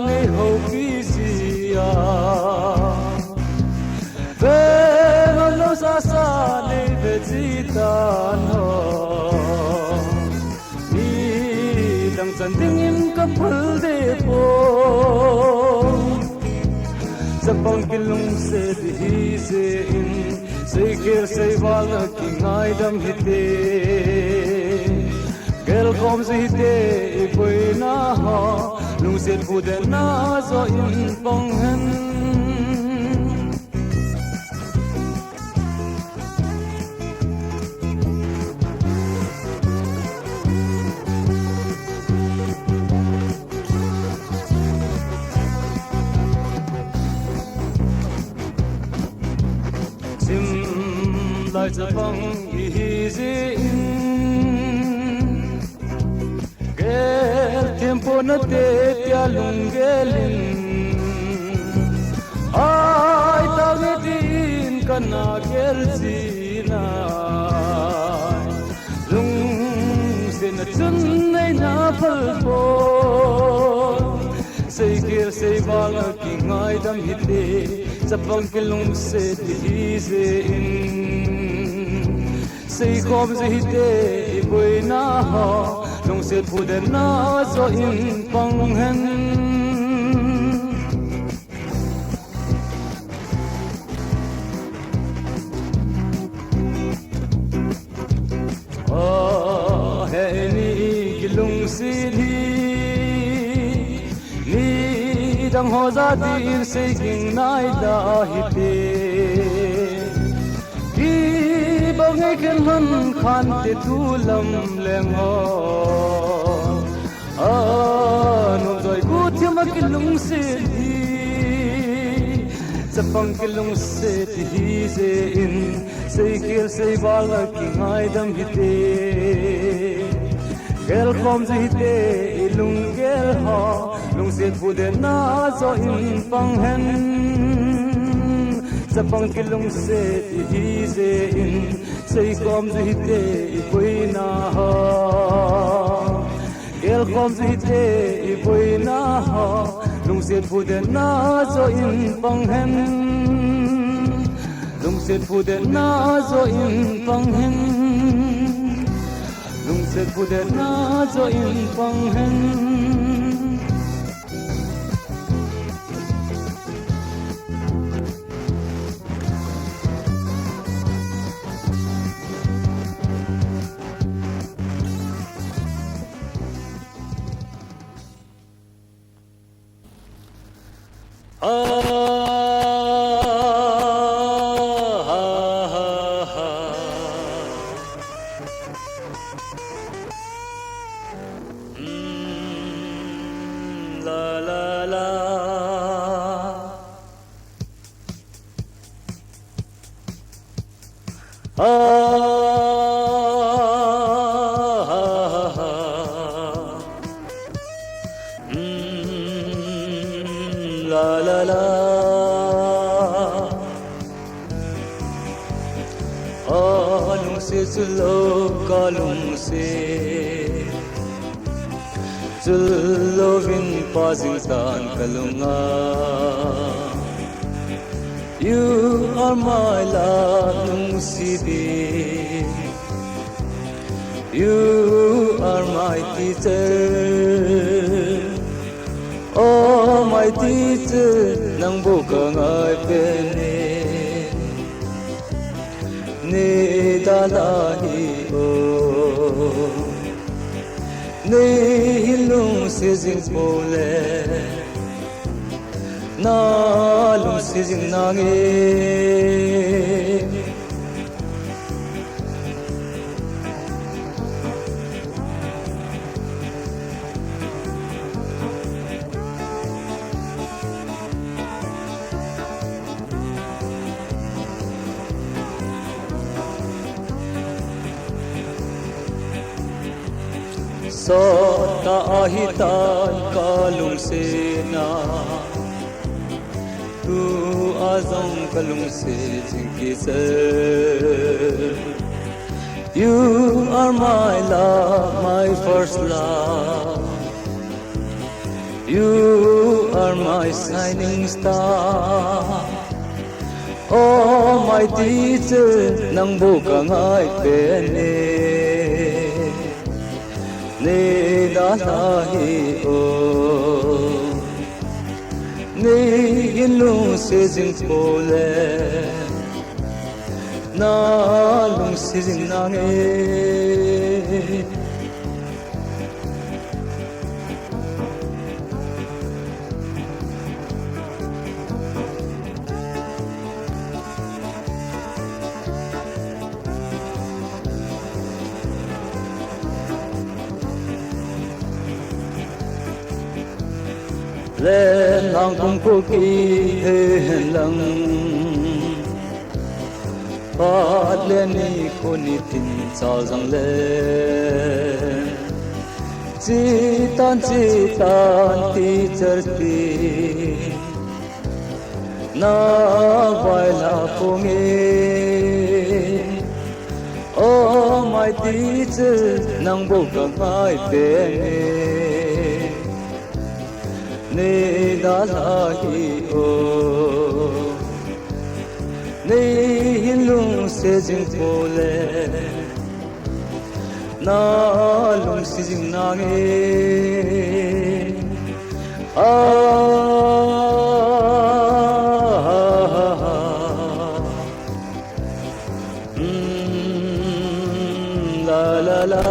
nei Haokip sia ve lo sa nei vejitan ho ni dang chan ding in kapul de po chapang kilung se hi se in sei ker sei wal ki ngai dam hite gel kom se hite poi na ha lung se pu de na zo in pong hen lai chapang easy gel tempo na te tia lungelin ai tagitin kana gel sina lung sin chun nei na phal po sei gel sei bala ki ngai dam hite chapang kilung se hi se in sei khom se hite boi na ha lung se phu de na zo in pang hen he ni kilung si ni dang ho za din sei king nai da hite bông ngay khen hân khan te thu lam leng ho nụ rồi cú thiêm mà cái lung se đi chapang cái lung se đi se in sei kiel sei bala ki ngai dam hite gel khom se hite lung gel ha lung se pu de na zo in pang hen chapang kilung se hi se in sei kom se hite poi na ha gel kom se hite poi na ha lung se pu de na zo in pang hen lung se pu de na zo in pang hen lung se pu de na zo in pang hen You are my love, Nusidi. You are my teacher. Oh, my teacher, nang buka ngai pene. Ni dalahi oh, ni hilung sizing pole. Na lung sizing nangi so ta ahitan kalung sena tu azam kalung se jinki se. You are my love, my first love. You are my shining star. Oh, my teacher, nang buka ngay pene. Ni dalahi o, ni ilung sejing pole, na lung sejing nange. Lên nang cung cô kỳ lăng phát lên ni cô ni tin sao rằng lên chỉ tan ti char ti na vai la phong oh my teacher nang bo ka mai pe ni dalahi o ni hilung sejing pole na lung sejing nange la la la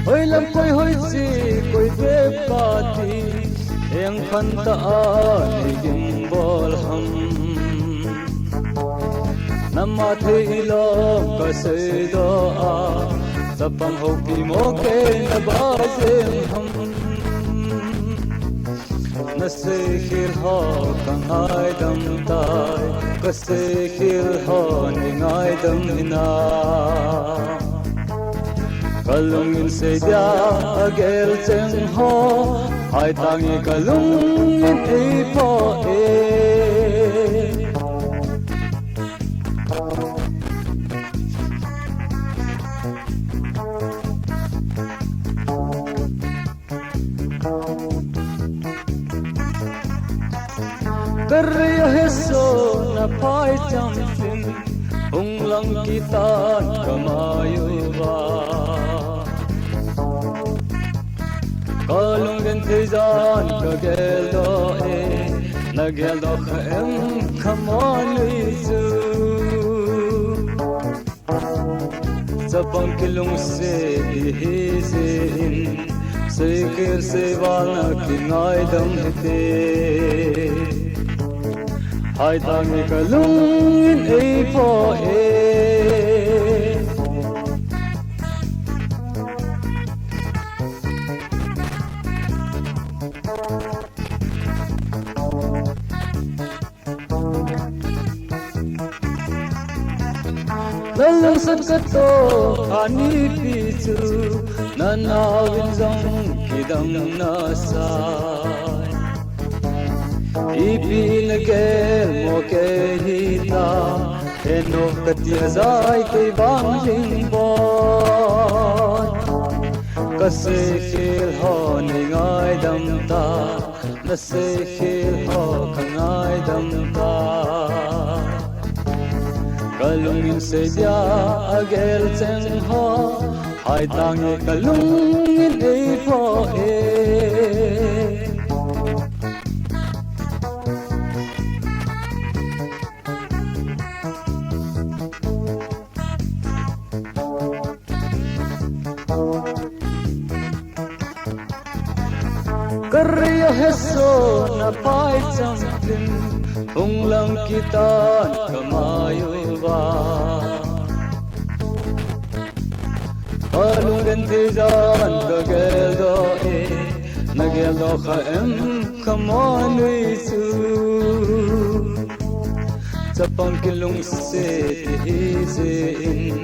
Hoi lam koi hoi chi koi ve pati eng khan ta ni gim bol ham namma the lo ka se do a tapang Haokip mo ke na ba jem ham na se khir ho kangai dam tai ka se khir ho ni ngai dam ina kalung in se dia agel cheng ho hai tangi kalung in e po e karya he so na pai cham sin ung lang kita kamayu ba kalung den thizan ka gel do e na gel do khem khamali zu chapang kilung se hi se in se kir se wana ki ngai dam hite hai tangi kalung in e po e Lalang sat kato ani pichu nanawin zong kidang nasay ipinagel mo ke hita eno katiazay kay bang lingbon kasi khil ho ningay damta nasi khil ho kangay damta kalungin se dia agel cheng ho hai tangi kalungin e po e Karya heso na pai champlin unglang kitan kamayo ba Alung gantijan kagel do nagel do khaem kamanui su chapang kilung se se in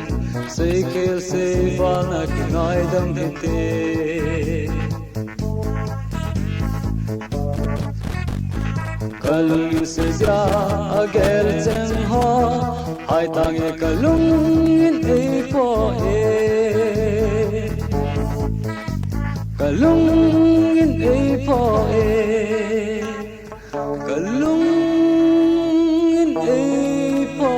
se kel se bana kinai dam hite kalung se ja agel chen ha hai tang e kalung in e po kalung in e po kalung in e po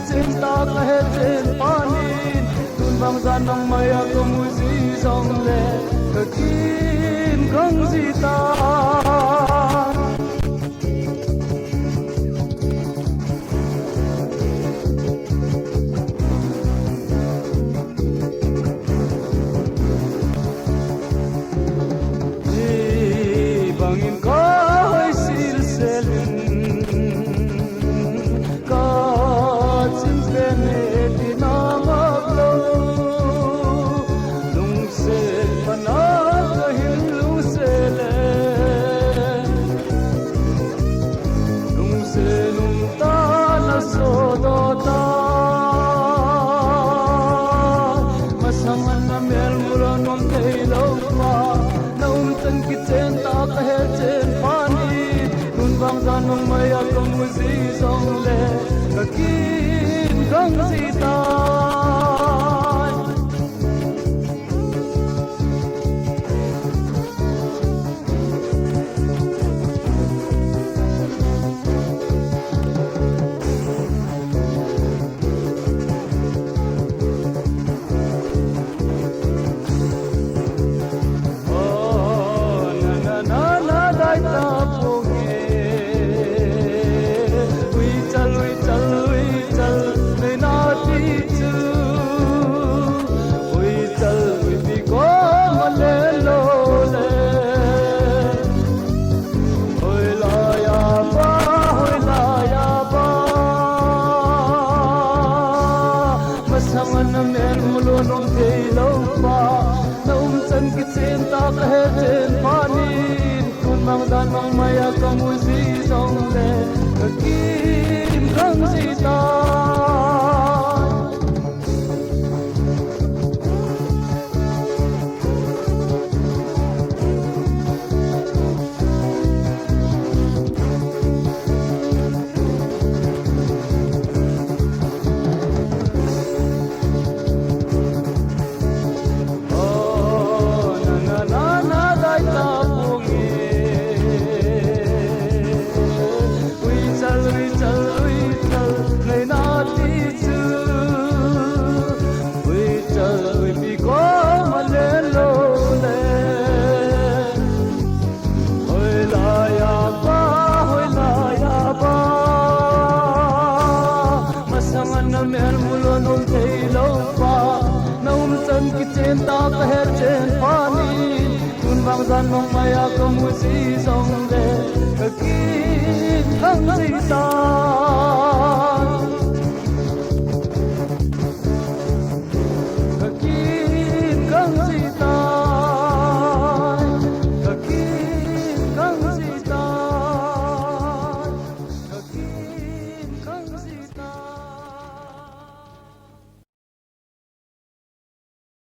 Cinta kahit panin Tun bang zanang maya kumuzi song le Kakin kang zita Di bangin kahit silselin Nung maya kumuzi song le kakin kang zita Oh na na na dai tapong Cinta kahit panin Kun mang danong maya kamuzi song le Kakin kang zita Cinta kahit panin Kun bang zanong maya kumuzi song le Kakin kang zita